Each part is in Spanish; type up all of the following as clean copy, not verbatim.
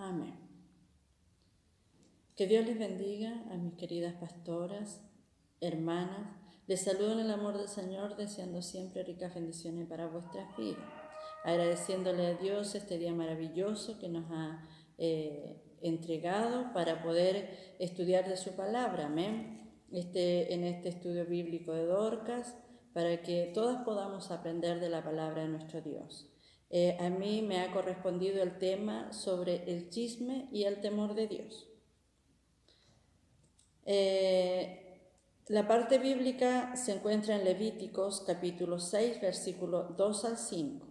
Amén. Que Dios les bendiga a mis queridas pastoras, hermanas. Les saludo en el amor del Señor, deseando siempre ricas bendiciones para vuestras vidas. Agradeciéndole a Dios este día maravilloso que nos ha entregado para poder estudiar de su palabra. Amén. En este estudio bíblico de Dorcas, para que todas podamos aprender de la palabra de nuestro Dios. A mí me ha correspondido el tema sobre el chisme y el temor de Dios. La parte bíblica se encuentra en Levíticos capítulo 6, versículos 2 al 5.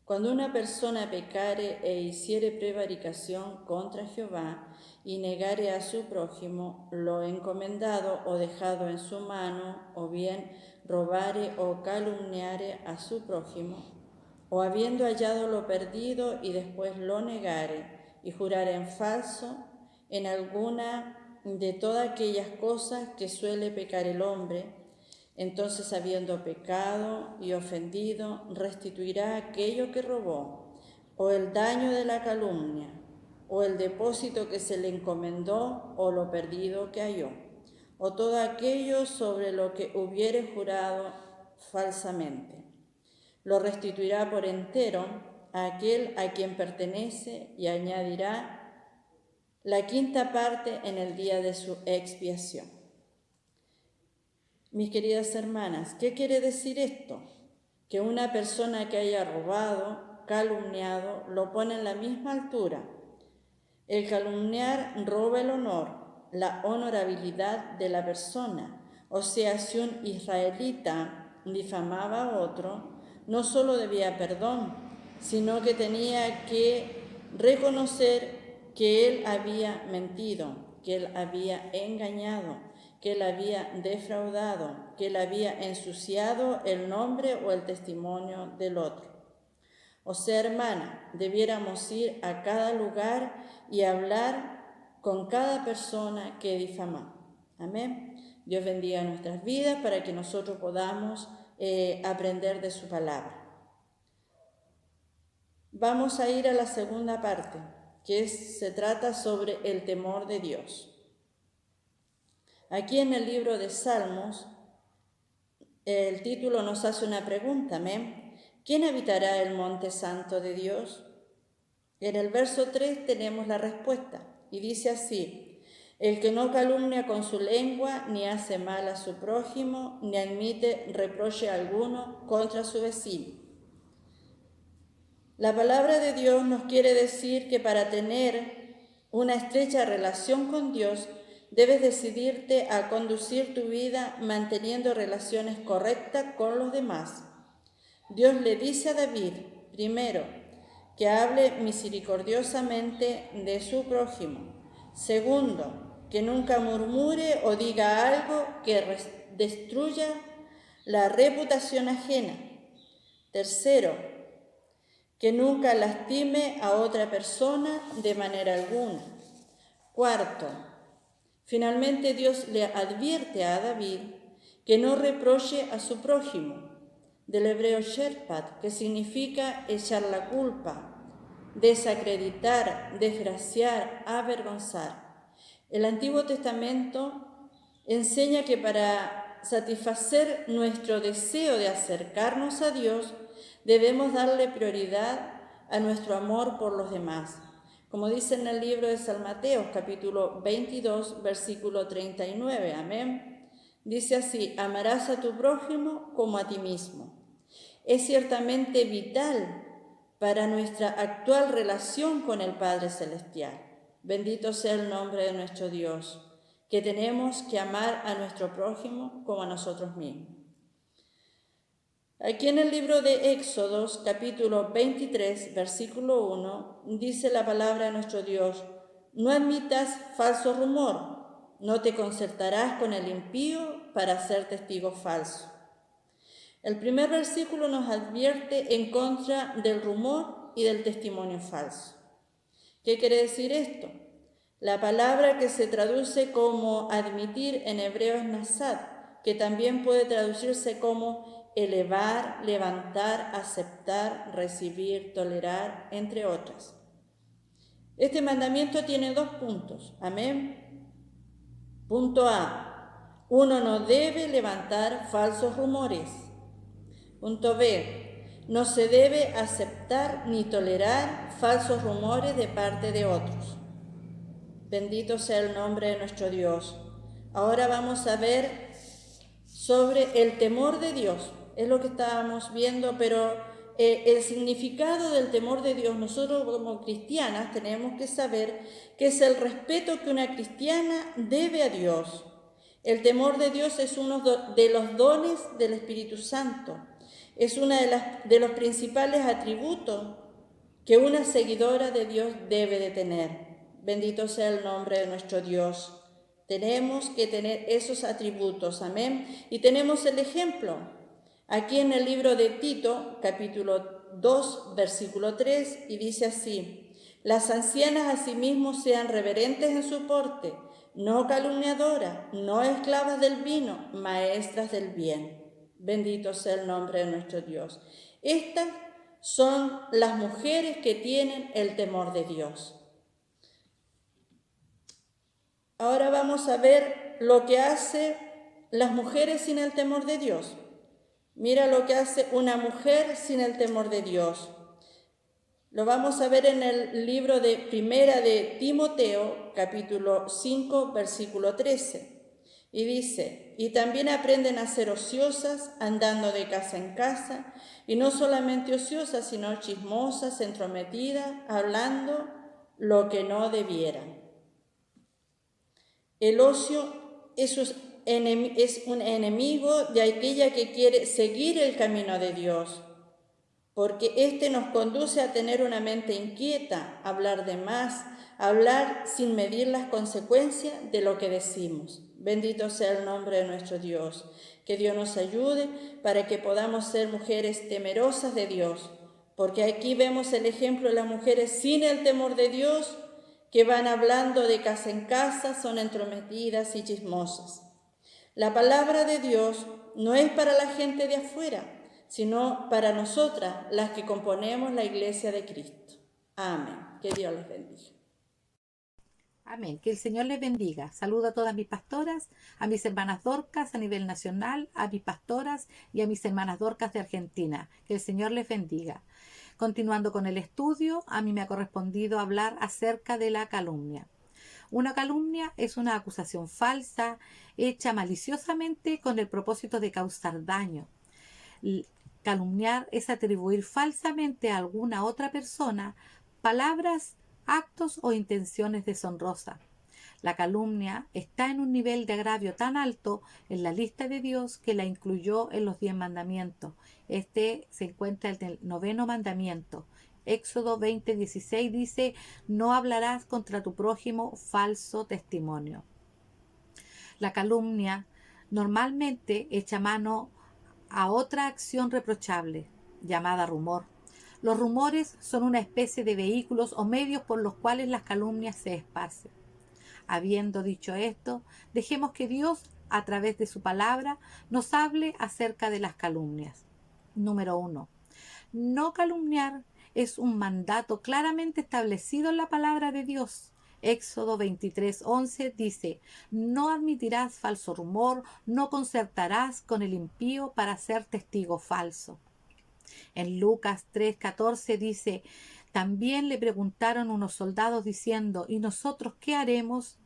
Cuando una persona pecare e hiciere prevaricación contra Jehová y negare a su prójimo lo encomendado o dejado en su mano, o bien robare o calumniare a su prójimo, o habiendo hallado lo perdido y después lo negare y jurare en falso en alguna de todas aquellas cosas que suele pecar el hombre, entonces, habiendo pecado y ofendido, restituirá aquello que robó, o el daño de la calumnia, o el depósito que se le encomendó, o lo perdido que halló, o todo aquello sobre lo que hubiere jurado falsamente. Lo restituirá por entero a aquel a quien pertenece y añadirá la quinta parte en el día de su expiación. Mis queridas hermanas, ¿qué quiere decir esto? Que una persona que haya robado, calumniado, lo pone en la misma altura. El calumniar roba el honor, la honorabilidad de la persona. O sea, si un israelita difamaba a otro, no solo debía perdón, sino que tenía que reconocer que él había mentido, que él había engañado, que él había defraudado, que él había ensuciado el nombre o el testimonio del otro. O sea, hermana, debiéramos ir a cada lugar y hablar con cada persona que difama. Amén. Dios bendiga nuestras vidas para que nosotros podamos aprender de su palabra. Vamos a ir a la segunda parte, que se trata sobre el temor de Dios. Aquí en el libro de Salmos, el título nos hace una pregunta, ¿amén? ¿Quién habitará el monte santo de Dios? En el verso 3 tenemos la respuesta y dice así: el que no calumnia con su lengua, ni hace mal a su prójimo, ni admite reproche alguno contra su vecino. La palabra de Dios nos quiere decir que para tener una estrecha relación con Dios, debes decidirte a conducir tu vida manteniendo relaciones correctas con los demás. Dios le dice a David, primero, que hable misericordiosamente de su prójimo. Segundo, que nunca murmure o diga algo que destruya la reputación ajena. Tercero, que nunca lastime a otra persona de manera alguna. Cuarto, finalmente Dios le advierte a David que no reproche a su prójimo, del hebreo sherpat, que significa echar la culpa, desacreditar, desgraciar, avergonzar. El Antiguo Testamento enseña que para satisfacer nuestro deseo de acercarnos a Dios, debemos darle prioridad a nuestro amor por los demás. Como dice en el libro de San Mateo, capítulo 22, versículo 39, amén. Dice así: amarás a tu prójimo como a ti mismo. Es ciertamente vital para nuestra actual relación con el Padre Celestial. Bendito sea el nombre de nuestro Dios, que tenemos que amar a nuestro prójimo como a nosotros mismos. Aquí en el libro de Éxodos, capítulo 23, versículo 1, dice la palabra de nuestro Dios: no admitas falso rumor, no te concertarás con el impío para ser testigo falso. El primer versículo nos advierte en contra del rumor y del testimonio falso. ¿Qué quiere decir esto? La palabra que se traduce como admitir en hebreo es nasad, que también puede traducirse como elevar, levantar, aceptar, recibir, tolerar, entre otras. Este mandamiento tiene 2 puntos. Amén. Punto A. Uno no debe levantar falsos rumores. Punto B. No se debe aceptar ni tolerar falsos rumores de parte de otros. Bendito sea el nombre de nuestro Dios. Ahora vamos a ver sobre el temor de Dios. Es lo que estábamos viendo, pero el significado del temor de Dios, nosotros como cristianas tenemos que saber que es el respeto que una cristiana debe a Dios. El temor de Dios es uno de los dones del Espíritu Santo. Es uno de los principales atributos que una seguidora de Dios debe de tener. Bendito sea el nombre de nuestro Dios. Tenemos que tener esos atributos, amén. Y tenemos el ejemplo. Aquí en el libro de Tito, capítulo 2, versículo 3, y dice así: las ancianas asimismo sean reverentes en su porte, no calumniadoras, no esclavas del vino, maestras del bien. Bendito sea el nombre de nuestro Dios. Estas son las mujeres que tienen el temor de Dios. Ahora vamos a ver lo que hace las mujeres sin el temor de Dios. Mira lo que hace una mujer sin el temor de Dios. Lo vamos a ver en el libro de Primera de Timoteo, capítulo 5, versículo 13. Y dice: y también aprenden a ser ociosas, andando de casa en casa, y no solamente ociosas, sino chismosas, entrometidas, hablando lo que no debieran. El ocio es un enemigo de aquella que quiere seguir el camino de Dios, porque éste nos conduce a tener una mente inquieta, a hablar de más, a hablar sin medir las consecuencias de lo que decimos. Bendito sea el nombre de nuestro Dios. Que Dios nos ayude para que podamos ser mujeres temerosas de Dios, porque aquí vemos el ejemplo de las mujeres sin el temor de Dios, que van hablando de casa en casa, son entrometidas y chismosas. La palabra de Dios no es para la gente de afuera, sino para nosotras, las que componemos la iglesia de Cristo. Amén. Que Dios les bendiga. Amén. Que el Señor les bendiga. Saludo a todas mis pastoras, a mis hermanas Dorcas a nivel nacional, a mis pastoras y a mis hermanas Dorcas de Argentina. Que el Señor les bendiga. Continuando con el estudio, a mí me ha correspondido hablar acerca de la calumnia. Una calumnia es una acusación falsa, hecha maliciosamente con el propósito de causar daño. Calumniar es atribuir falsamente a alguna otra persona palabras, actos o intenciones deshonrosas. La calumnia está en un nivel de agravio tan alto en la lista de Dios que la incluyó en los 10 mandamientos. Este se encuentra en el 9º mandamiento. Éxodo 20:16 dice: no hablarás contra tu prójimo falso testimonio. La calumnia normalmente echa mano a otra acción reprochable, llamada rumor. Los rumores son una especie de vehículos o medios por los cuales las calumnias se esparcen. Habiendo dicho esto, dejemos que Dios, a través de su palabra, nos hable acerca de las calumnias. Número 1. No calumniar es un mandato claramente establecido en la palabra de Dios. Éxodo 23:11 dice: no admitirás falso rumor, no concertarás con el impío para ser testigo falso. En Lucas 3:14 dice: también le preguntaron unos soldados diciendo: ¿y nosotros qué haremos?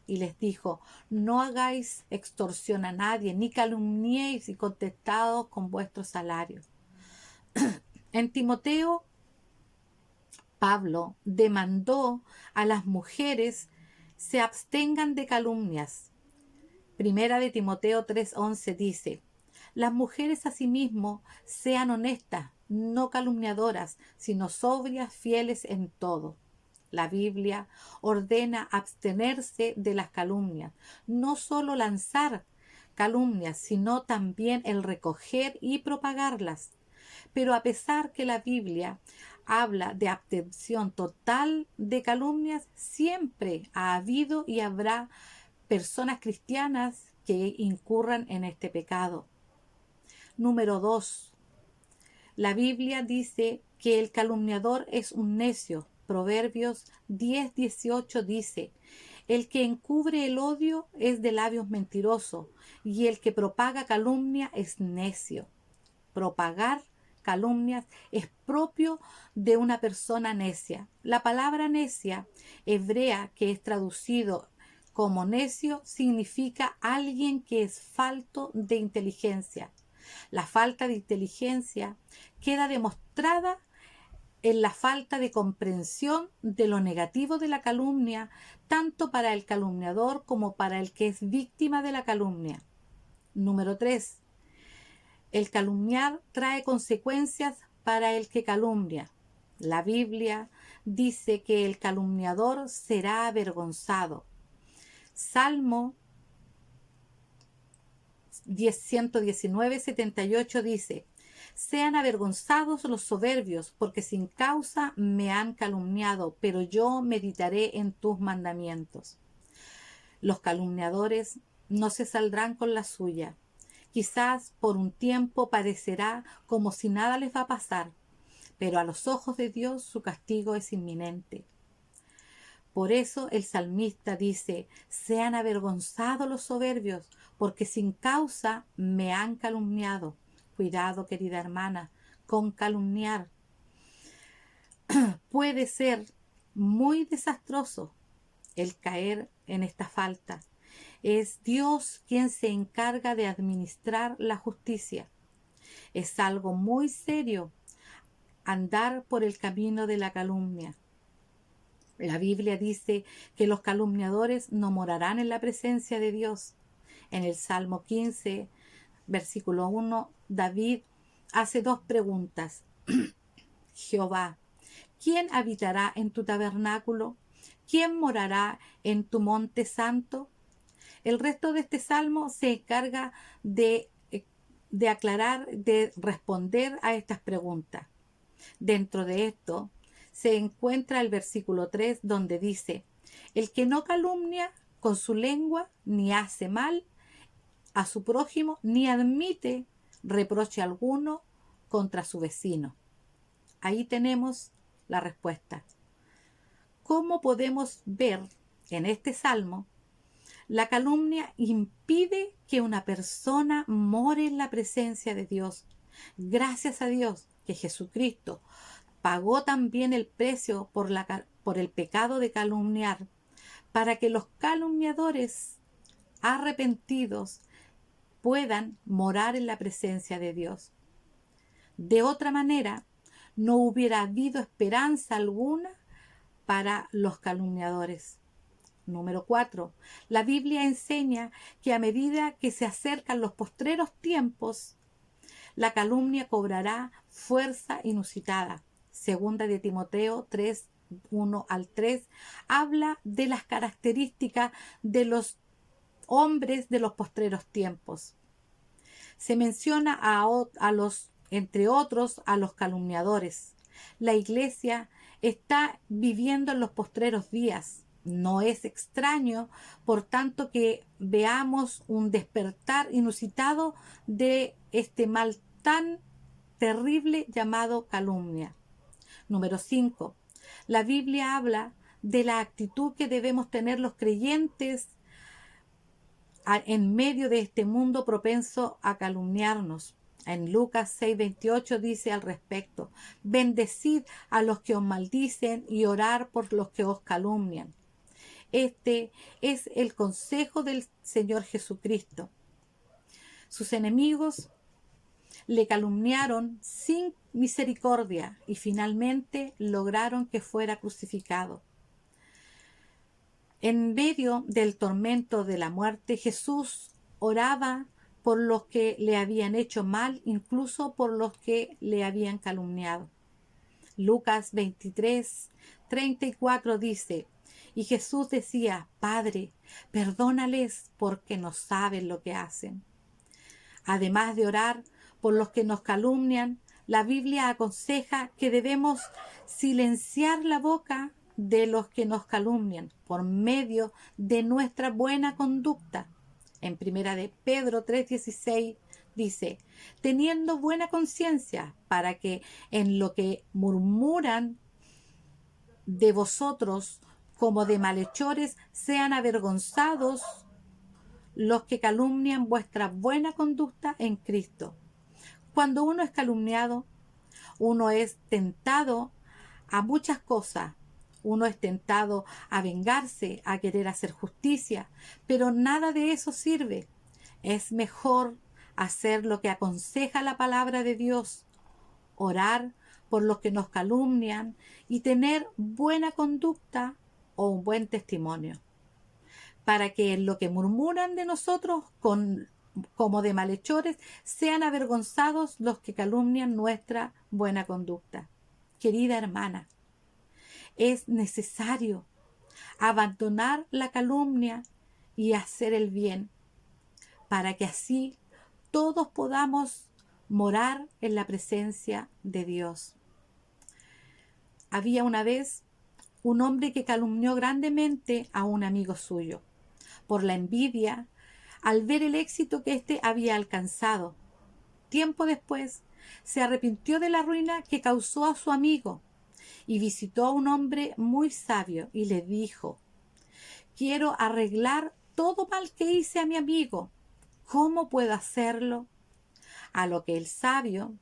Y les dijo: no hagáis extorsión a nadie, ni calumniéis y contestaos con vuestros salarios. En Timoteo, Pablo demandó a las mujeres se abstengan de calumnias. Primera de Timoteo 3:11 dice: las mujeres asimismo sean honestas, no calumniadoras, sino sobrias, fieles en todo. La Biblia ordena abstenerse de las calumnias, no solo lanzar calumnias, sino también el recoger y propagarlas. Pero a pesar que la Biblia habla de abstención total de calumnias, siempre ha habido y habrá personas cristianas que incurran en este pecado. Número 2. La Biblia dice que el calumniador es un necio. Proverbios 10:18 dice: el que encubre el odio es de labios mentirosos, y el que propaga calumnia es necio. Propagar calumnias es propio de una persona necia. La palabra necia, hebrea, que es traducido como necio, significa alguien que es falto de inteligencia. La falta de inteligencia queda demostrada en la falta de comprensión de lo negativo de la calumnia, tanto para el calumniador como para el que es víctima de la calumnia. Número 3. El calumniar trae consecuencias para el que calumnia. La Biblia dice que el calumniador será avergonzado. Salmo 119:78 dice: sean avergonzados los soberbios, porque sin causa me han calumniado, pero yo meditaré en tus mandamientos. Los calumniadores no se saldrán con la suya. Quizás por un tiempo parecerá como si nada les va a pasar, pero a los ojos de Dios su castigo es inminente. Por eso el salmista dice: sean avergonzados los soberbios, porque sin causa me han calumniado. Cuidado, querida hermana, con calumniar. Puede ser muy desastroso el caer en esta falta. Es Dios quien se encarga de administrar la justicia. Es algo muy serio andar por el camino de la calumnia. La Biblia dice que los calumniadores no morarán en la presencia de Dios. En el Salmo 15, versículo 1, David hace dos preguntas. Jehová, ¿quién habitará en tu tabernáculo? ¿Quién morará en tu monte santo? El resto de este salmo se encarga de aclarar, de responder a estas preguntas. Dentro de esto se encuentra el versículo 3, donde dice: el que no calumnia con su lengua, ni hace mal a su prójimo, ni admite reproche alguno contra su vecino. Ahí tenemos la respuesta. ¿Cómo podemos ver en este salmo? La calumnia impide que una persona more en la presencia de Dios. Gracias a Dios que Jesucristo pagó también el precio por el pecado de calumniar, para que los calumniadores arrepentidos puedan morar en la presencia de Dios. De otra manera, no hubiera habido esperanza alguna para los calumniadores. Número 4. La Biblia enseña que a medida que se acercan los postreros tiempos, la calumnia cobrará fuerza inusitada. Segunda de Timoteo 3, 1 al 3, habla de las características de los hombres de los postreros tiempos. Se menciona entre otros, a los calumniadores. La iglesia está viviendo en los postreros días. No es extraño, por tanto, que veamos un despertar inusitado de este mal tan terrible llamado calumnia. Número 5. La Biblia habla de la actitud que debemos tener los creyentes en medio de este mundo propenso a calumniarnos. En Lucas 6:28 dice al respecto: bendecid a los que os maldicen y orar por los que os calumnian. Este es el consejo del Señor Jesucristo. Sus enemigos le calumniaron sin misericordia y finalmente lograron que fuera crucificado. En medio del tormento de la muerte, Jesús oraba por los que le habían hecho mal, incluso por los que le habían calumniado. Lucas 23:34 dice: y Jesús decía: Padre, perdónales porque no saben lo que hacen. Además de orar por los que nos calumnian, la Biblia aconseja que debemos silenciar la boca de los que nos calumnian por medio de nuestra buena conducta. En primera de Pedro 3:16 dice: teniendo buena conciencia, para que en lo que murmuran de vosotros como de malhechores sean avergonzados los que calumnian vuestra buena conducta en Cristo. Cuando uno es calumniado, uno es tentado a muchas cosas. Uno es tentado a vengarse, a querer hacer justicia, pero nada de eso sirve. Es mejor hacer lo que aconseja la palabra de Dios, orar por los que nos calumnian y tener buena conducta o un buen testimonio, para que en lo que murmuran de nosotros como de malhechores sean avergonzados los que calumnian nuestra buena conducta. Querida hermana, es necesario abandonar la calumnia y hacer el bien, para que así todos podamos morar en la presencia de Dios. Había una vez un hombre que calumnió grandemente a un amigo suyo, por la envidia, al ver el éxito que éste había alcanzado. Tiempo después, se arrepintió de la ruina que causó a su amigo y visitó a un hombre muy sabio y le dijo: quiero arreglar todo mal que hice a mi amigo. ¿Cómo puedo hacerlo? A lo que el sabio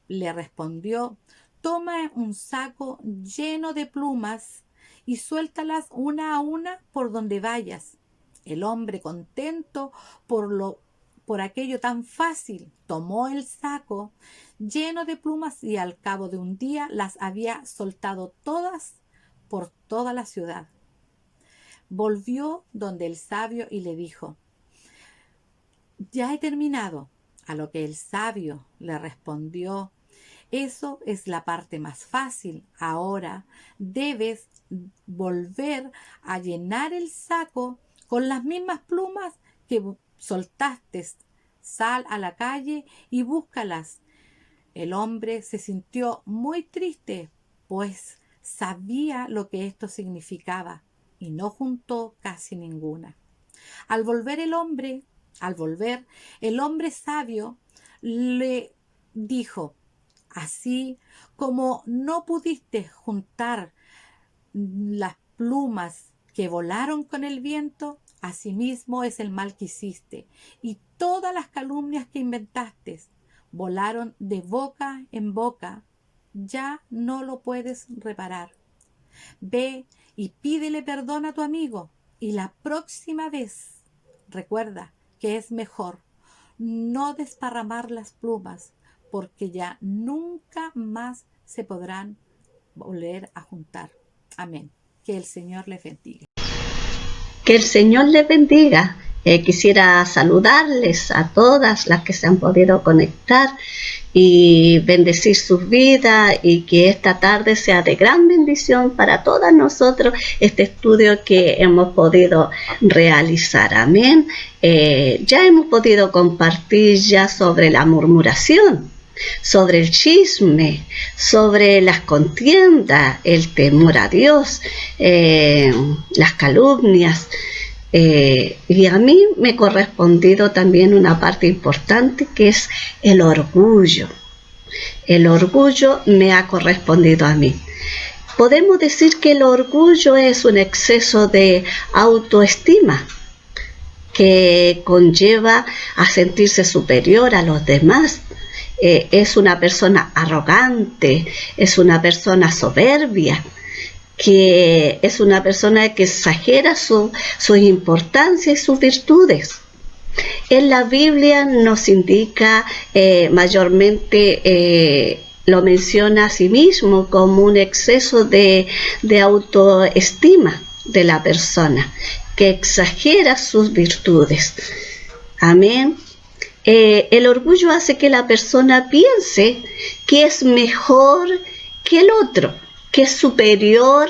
le respondió: toma un saco lleno de plumas y suéltalas una a una por donde vayas. El hombre, contento por aquello tan fácil, tomó el saco lleno de plumas y al cabo de un día las había soltado todas por toda la ciudad. Volvió donde el sabio y le dijo: ya he terminado. A lo que el sabio le respondió: eso es la parte más fácil. Ahora debes volver a llenar el saco con las mismas plumas que soltaste. Sal a la calle y búscalas. El hombre se sintió muy triste, pues sabía lo que esto significaba y no juntó casi ninguna. Al volver, el hombre sabio le dijo: así como no pudiste juntar las plumas que volaron con el viento, asimismo es el mal que hiciste, y todas las calumnias que inventaste volaron de boca en boca. Ya no lo puedes reparar. Ve y pídele perdón a tu amigo, y la próxima vez recuerda que es mejor no desparramar las plumas, porque ya nunca más se podrán volver a juntar. Amén. Que el Señor les bendiga. Que el Señor les bendiga. Quisiera saludarles a todas las que se han podido conectar y bendecir sus vidas, y que esta tarde sea de gran bendición para todas nosotros este estudio que hemos podido realizar. Amén. Ya hemos podido compartir ya sobre la murmuración, sobre el chisme, sobre las contiendas, el temor a Dios, las calumnias. Y a mí me ha correspondido también una parte importante, que es el orgullo. El orgullo me ha correspondido a mí. Podemos decir que el orgullo es un exceso de autoestima que conlleva a sentirse superior a los demás. Es una persona arrogante, es una persona soberbia, que es una persona que exagera su importancia y sus virtudes. En la Biblia nos indica mayormente, lo menciona a sí mismo como un exceso de autoestima de la persona, que exagera sus virtudes. Amén. El orgullo hace que la persona piense que es mejor que el otro, que es superior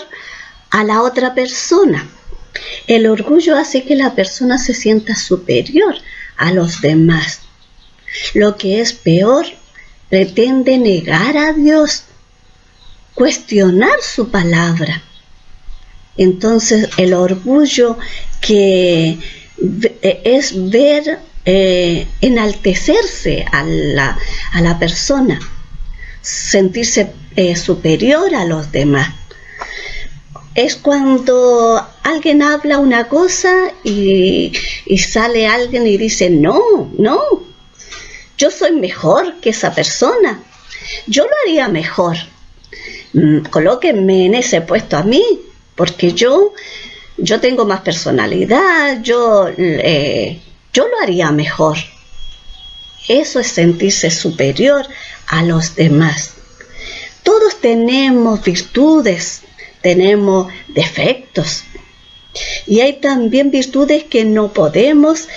a la otra persona. El orgullo hace que la persona se sienta superior a los demás. Lo que es peor, pretende negar a Dios, cuestionar su palabra. Entonces el orgullo, que es ver enaltecerse a la persona, sentirse superior a los demás. es cuando alguien habla una cosa y sale alguien y dice, no, yo soy mejor que esa persona, yo lo haría mejor, colóquenme en ese puesto a mí, porque yo tengo más personalidad, yo lo haría mejor. Eso es sentirse superior a los demás. Todos tenemos virtudes, tenemos defectos. Y hay también virtudes que no podemos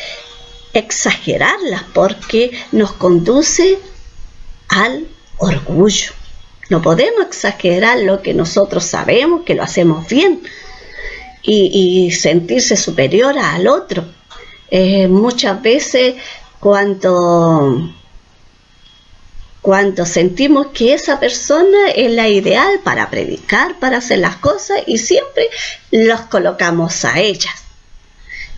exagerarlas porque nos conduce al orgullo. No podemos exagerar lo que nosotros sabemos, que lo hacemos bien, y sentirse superior al otro. Muchas veces cuando sentimos que esa persona es la ideal para predicar, para hacer las cosas, y siempre los colocamos a ellas.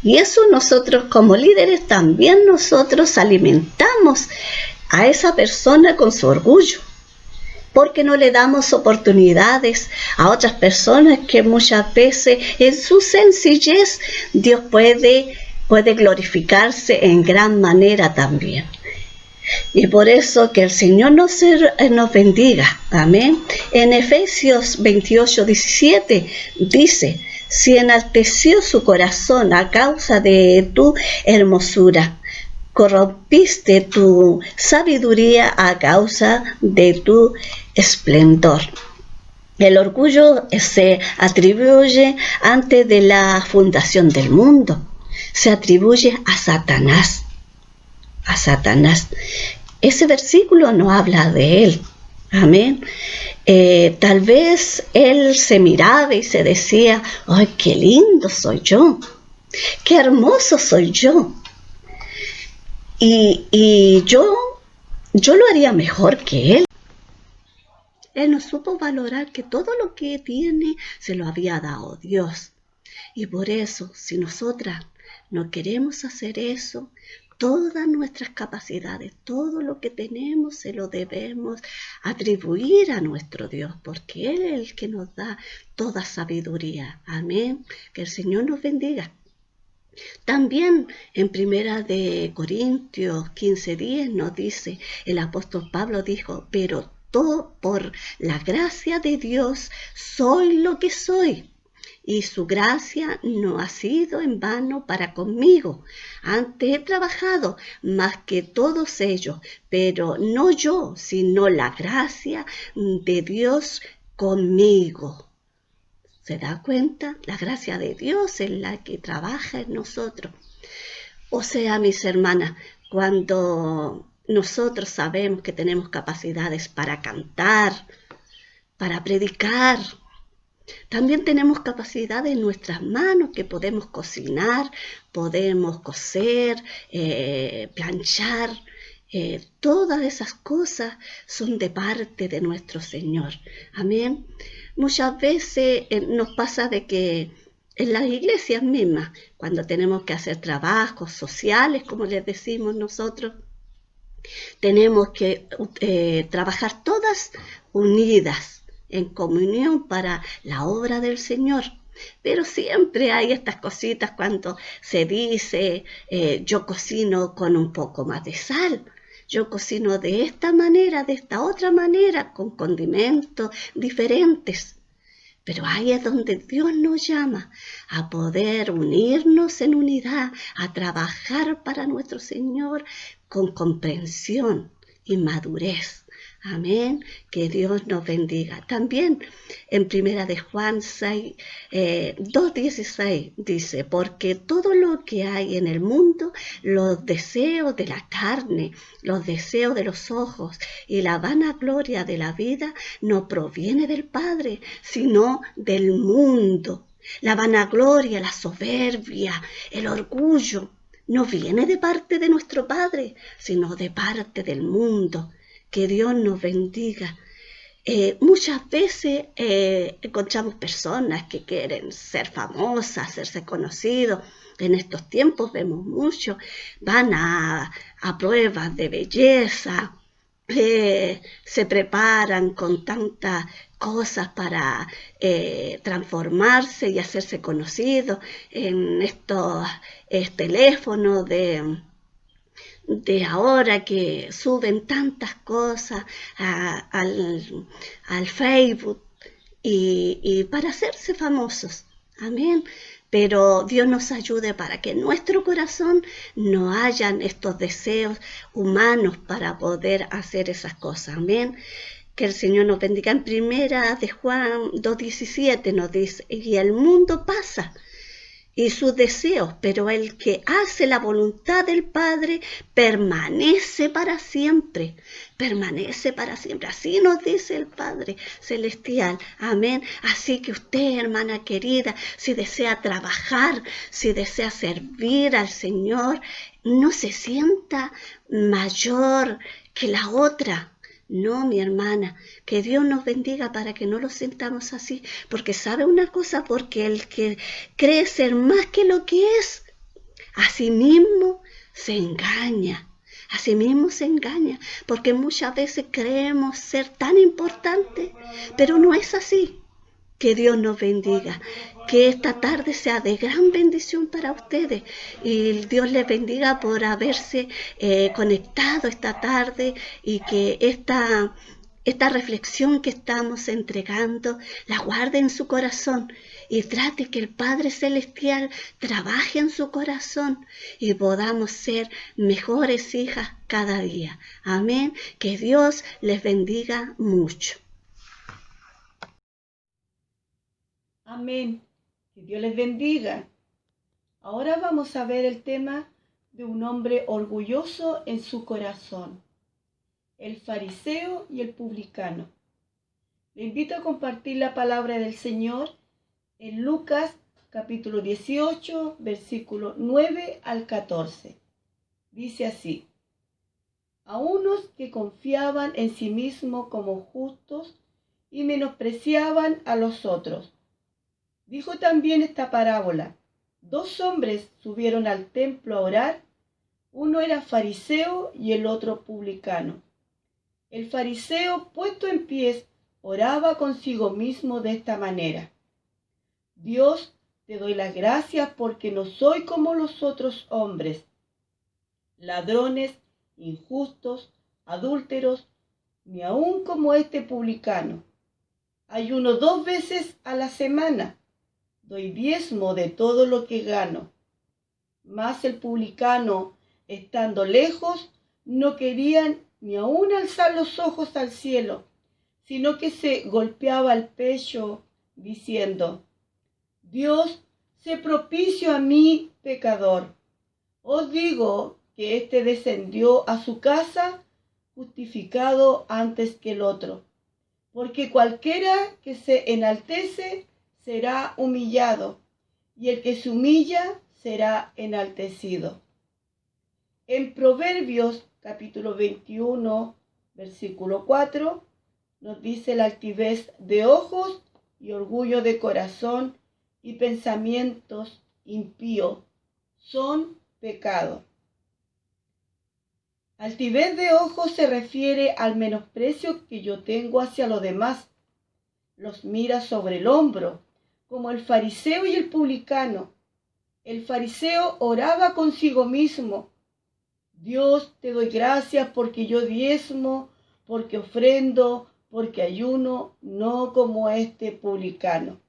Y eso nosotros como líderes también nosotros alimentamos a esa persona con su orgullo, porque no le damos oportunidades a otras personas que muchas veces en su sencillez Dios puede glorificarse en gran manera también. Y por eso que el Señor nos bendiga. Amén. En Efesios 28:17 dice, si enalteció su corazón a causa de tu hermosura, corrompiste tu sabiduría a causa de tu esplendor. El orgullo se atribuye antes de la fundación del mundo. Se atribuye a Satanás. A Satanás. Ese versículo no habla de él. Amén. Tal vez él se miraba y se decía, ¡ay, qué lindo soy yo! ¡Qué hermoso soy yo! Y yo lo haría mejor que él. Él no supo valorar que todo lo que tiene se lo había dado Dios. Y por eso, si nosotras no queremos hacer eso, todas nuestras capacidades, todo lo que tenemos, se lo debemos atribuir a nuestro Dios, porque Él es el que nos da toda sabiduría. Amén. Que el Señor nos bendiga. También en Primera de Corintios 15:10 nos dice, el apóstol Pablo dijo, pero todo por la gracia de Dios soy lo que soy. Y su gracia no ha sido en vano para conmigo. Antes he trabajado más que todos ellos, pero no yo, sino la gracia de Dios conmigo. ¿Se da cuenta? La gracia de Dios es la que trabaja en nosotros. O sea, mis hermanas, cuando nosotros sabemos que tenemos capacidades para cantar, para predicar, también tenemos capacidades en nuestras manos, que podemos cocinar, podemos coser, planchar. Todas esas cosas son de parte de nuestro Señor. Amén. Muchas veces nos pasa de que en las iglesias mismas, cuando tenemos que hacer trabajos sociales, como les decimos nosotros, tenemos que trabajar todas unidas en comunión para la obra del Señor. Pero siempre hay estas cositas cuando se dice, yo cocino con un poco más de sal, yo cocino de esta manera, de esta otra manera, con condimentos diferentes. Pero ahí es donde Dios nos llama a poder unirnos en unidad, a trabajar para nuestro Señor con comprensión y madurez. Amén. Que Dios nos bendiga. También en Primera de Juan 2:16 dice, porque todo lo que hay en el mundo, los deseos de la carne, los deseos de los ojos y la vanagloria de la vida no proviene del Padre, sino del mundo. La vanagloria, la soberbia, el orgullo no viene de parte de nuestro Padre, sino de parte del mundo. Que Dios nos bendiga. Muchas veces encontramos personas que quieren ser famosas, hacerse conocidos. En estos tiempos vemos mucho, van a pruebas de belleza, se preparan con tanta cosas para transformarse y hacerse conocidos en estos teléfonos de ahora que suben tantas cosas al Facebook y para hacerse famosos. Amén. Pero Dios nos ayude para que en nuestro corazón no hayan estos deseos humanos para poder hacer esas cosas. Amén. Que el Señor nos bendiga. En primera de Juan 2:17 nos dice, y el mundo pasa y sus deseos, pero el que hace la voluntad del Padre permanece para siempre, permanece para siempre. Así nos dice el Padre Celestial. Amén. Así que usted, hermana querida, si desea trabajar, si desea servir al Señor, no se sienta mayor que la otra. No, mi hermana, que Dios nos bendiga para que no lo sintamos así, porque sabe una cosa, porque el que cree ser más que lo que es, a sí mismo se engaña, porque muchas veces creemos ser tan importantes, pero no es así. Que Dios nos bendiga, que esta tarde sea de gran bendición para ustedes y Dios les bendiga por haberse conectado esta tarde y que esta reflexión que estamos entregando la guarde en su corazón y trate que el Padre Celestial trabaje en su corazón y podamos ser mejores hijas cada día. Amén. Que Dios les bendiga mucho. Amén. Que Dios les bendiga. Ahora vamos a ver el tema de un hombre orgulloso en su corazón, el fariseo y el publicano. Le invito a compartir la palabra del Señor en Lucas capítulo 18, versículo 9 al 14. Dice así: a unos que confiaban en sí mismos como justos y menospreciaban a los otros. Dijo también esta parábola: 2 hombres subieron al templo a orar, uno era fariseo y el otro publicano. El fariseo, puesto en pies, oraba consigo mismo de esta manera: Dios, te doy las gracias porque no soy como los otros hombres, ladrones, injustos, adúlteros, ni aun como este publicano. Ayuno 2 veces a la semana. Doy diezmo de todo lo que gano. Mas el publicano, estando lejos, no quería ni aun alzar los ojos al cielo, sino que se golpeaba el pecho, diciendo: Dios, sé propicio a mí, pecador. Os digo que éste descendió a su casa justificado antes que el otro, porque cualquiera que se enaltece será humillado, y el que se humilla será enaltecido. En Proverbios capítulo 21, versículo 4, nos dice: la altivez de ojos y orgullo de corazón y pensamientos impíos son pecado. Altivez de ojos se refiere al menosprecio que yo tengo hacia los demás. Los mira sobre el hombro, como el fariseo y el publicano. El fariseo oraba consigo mismo: Dios, te doy gracias porque yo diezmo, porque ofrendo, porque ayuno, no como este publicano.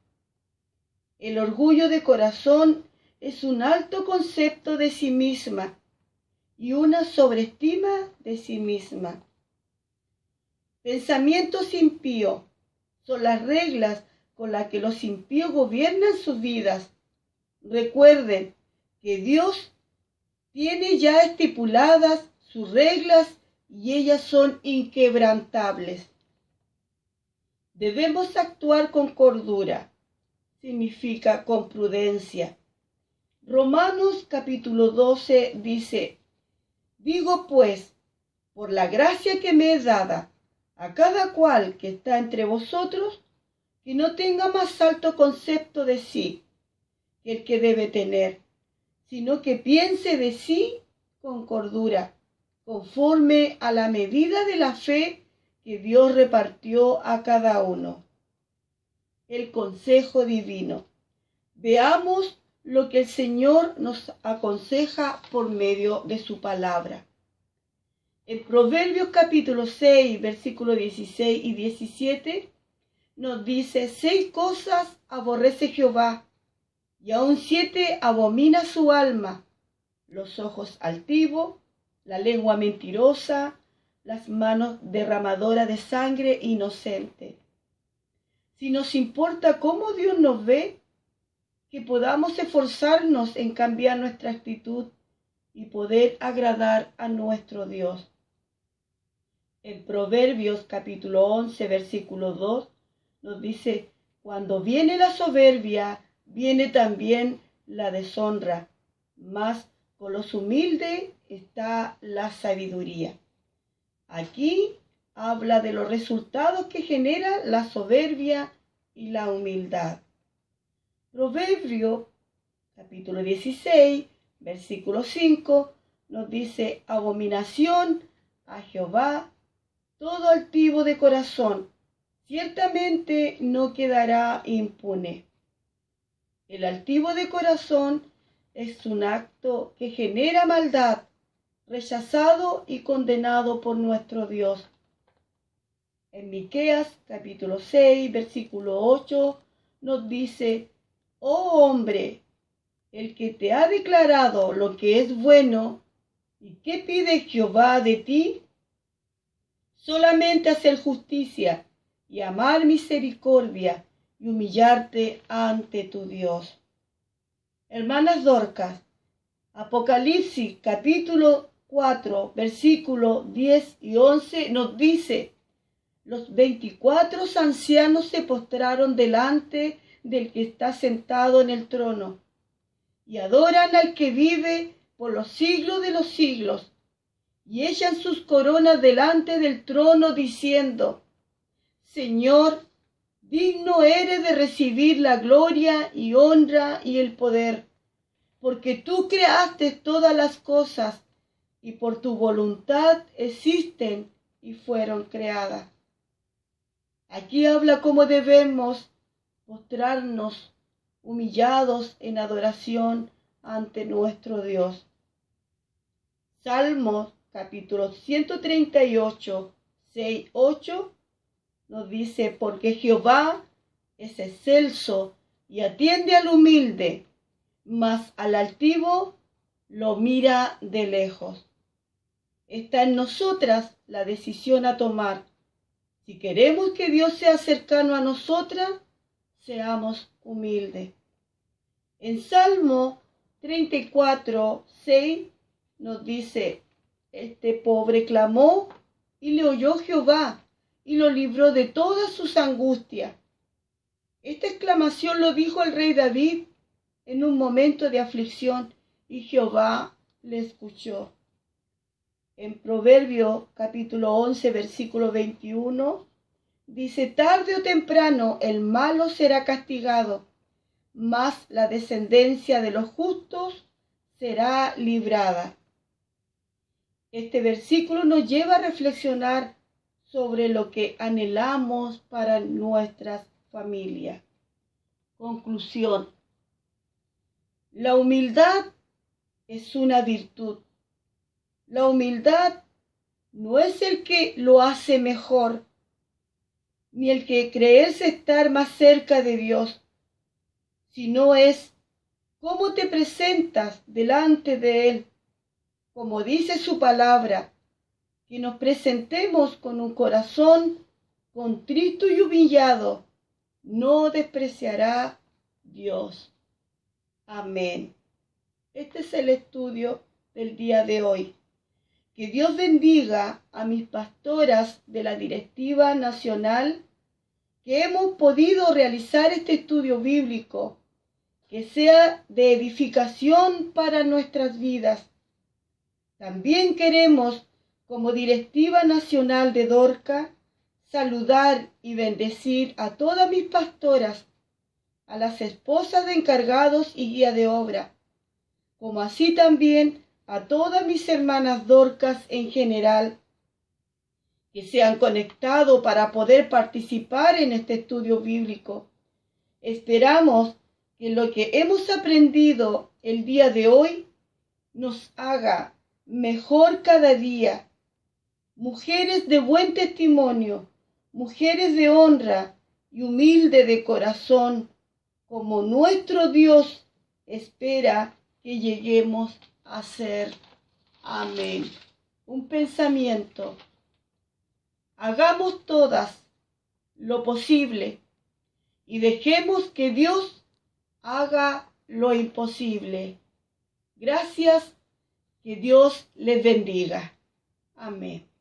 El orgullo de corazón es un alto concepto de sí misma y una sobreestima de sí misma. Pensamientos impíos son las reglas con las que los impíos gobiernan sus vidas. Recuerden que Dios tiene ya estipuladas sus reglas y ellas son inquebrantables. Debemos actuar con cordura, significa con prudencia. Romanos capítulo 12 dice: digo pues, por la gracia que me es dada, a cada cual que está entre vosotros, que no tenga más alto concepto de sí que el que debe tener, sino que piense de sí con cordura, conforme a la medida de la fe que Dios repartió a cada uno. el consejo divino. Veamos lo que el Señor nos aconseja por medio de su palabra. En Proverbios capítulo 6, versículos 16 y 17, nos dice: 6 cosas aborrece Jehová, y aun 7 abomina su alma: los ojos altivos, la lengua mentirosa, las manos derramadoras de sangre inocente. Si nos importa cómo Dios nos ve, que podamos esforzarnos en cambiar nuestra actitud y poder agradar a nuestro Dios. En Proverbios capítulo 11, versículo 2, nos dice: cuando viene la soberbia, viene también la deshonra, mas con los humildes está la sabiduría. Aquí habla de los resultados que genera la soberbia y la humildad. Proverbio capítulo 16, versículo 5, nos dice: abominación a Jehová todo altivo de corazón, ciertamente no quedará impune. El altivo de corazón es un acto que genera maldad, rechazado y condenado por nuestro Dios. En Miqueas capítulo 6, versículo 8, nos dice: oh hombre, el que te ha declarado lo que es bueno, ¿y qué pide Jehová de ti? Solamente hacer justicia y amar misericordia y humillarte ante tu Dios. Hermanas Dorcas, Apocalipsis capítulo 4, versículos 10 y 11 nos dice: los 24 ancianos se postraron delante del que está sentado en el trono y adoran al que vive por los siglos de los siglos, y echan sus coronas delante del trono diciendo: Señor, digno eres de recibir la gloria y honra y el poder, porque tú creaste todas las cosas y por tu voluntad existen y fueron creadas. Aquí habla cómo debemos postrarnos humillados en adoración ante nuestro Dios. Salmos capítulo 138, 6, 8 nos dice: porque Jehová es excelso y atiende al humilde, mas al altivo lo mira de lejos. Está en nosotras la decisión a tomar. Si queremos que Dios sea cercano a nosotras, seamos humildes. En Salmo 34, 6 nos dice: este pobre clamó y le oyó Jehová y lo libró de todas sus angustias. Esta exclamación lo dijo el rey David en un momento de aflicción y Jehová le escuchó. En Proverbio capítulo 11, versículo 21, dice: tarde o temprano el malo será castigado, mas la descendencia de los justos será librada. Este versículo nos lleva a reflexionar sobre lo que anhelamos para nuestras familias. Conclusión: la humildad es una virtud. La humildad no es el que lo hace mejor, ni el que creerse estar más cerca de Dios, sino es cómo te presentas delante de Él. Como dice su palabra, que nos presentemos con un corazón contrito y humillado, no despreciará Dios. Amén. Este es el estudio del día de hoy. Que Dios bendiga a mis pastoras de la Directiva Nacional, que hemos podido realizar este estudio bíblico, que sea de edificación para nuestras vidas. También queremos, como Directiva Nacional de Dorca, saludar y bendecir a todas mis pastoras, a las esposas de encargados y guía de obra, como así también a todas mis hermanas Dorcas en general, que se han conectado para poder participar en este estudio bíblico, Esperamos que lo que hemos aprendido el día de hoy nos haga mejor cada día. Mujeres de buen testimonio, mujeres de honra y humilde de corazón, como nuestro Dios espera que lleguemos a ser. Amén. Un pensamiento. Hagamos todas lo posible y dejemos que Dios haga lo imposible. Gracias, que Dios les bendiga. Amén.